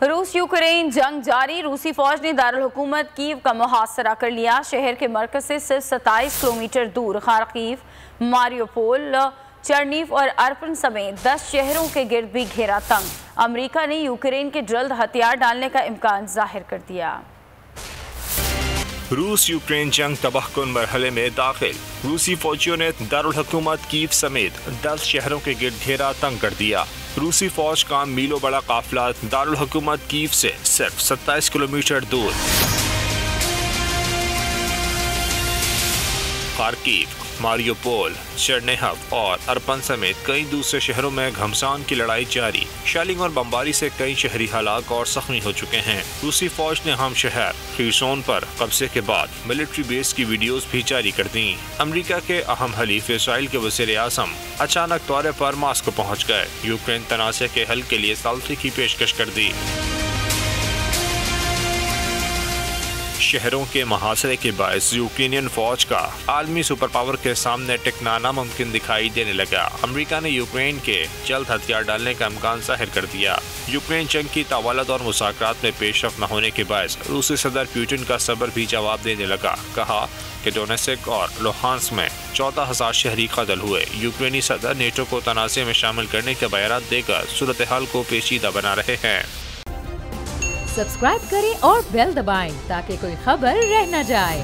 रूस यूक्रेन जंग जारी। रूसी फौज ने दारुल हुकूमत कीव का मुहासरा कर लिया। शहर के मरकज से सिर्फ 27 किलोमीटर दूर खार्किव, मारियोपोल, चर्नीव और अर्पन समेत 10 शहरों के गिर्द भी घेरा तंग। अमेरिका ने यूक्रेन के जल्द हथियार डालने का इम्कान जाहिर कर दिया। रूस यूक्रेन जंग तबाहकुन मरहले में दाखिल। रूसी फौजियों ने दारुल हुकूमत कीव समेत 10 शहरों के गिर्द घेरा तंग कर दिया। रूसी फौज का मीलों बड़ा काफिला दारुल हुकूमत कीव से सिर्फ 27 किलोमीटर दूर खार्किव, मारियोपोल, चेरनिहिव और अर्पन समेत कई दूसरे शहरों में घमसान की लड़ाई जारी। शेलिंग और बमबारी से कई शहरी हलाक और जख्मी हो चुके हैं। रूसी फौज ने हम शहर खीरसोन पर कब्जे के बाद मिलिट्री बेस की वीडियोस भी जारी कर दी। अमेरिका के अहम हलीफ इसराइल के वज़ीर आज़म अचानक दौरे पर मास्को पहुँच गए। यूक्रेन तनाज़े के हल के लिए साल्ती की पेशकश कर दी। शहरों के मुहासरे के बायस यूक्रेनियन फौज का आलमी सुपर पावर के सामने टिकना नामुमकिन दिखाई देने लगा। अमेरिका ने यूक्रेन के जल्द हथियार डालने का इम्कान जाहिर कर दिया। यूक्रेन जंग की तवालत और मुज़ाकरात में पेशरफ न होने के बायस रूसी सदर पुतिन का सब्र भी जवाब देने लगा। कहा कि डोनेट्स्क और लुहांस्क में 14,000 शहरी कत्ल हुए। यूक्रेनी सदर नेटो को तनाज़े में शामिल करने के बयान देकर सूरत हाल को पेचीदा बना रहे हैं। सब्सक्राइब करें और बेल दबाएं ताकि कोई खबर रह न जाए।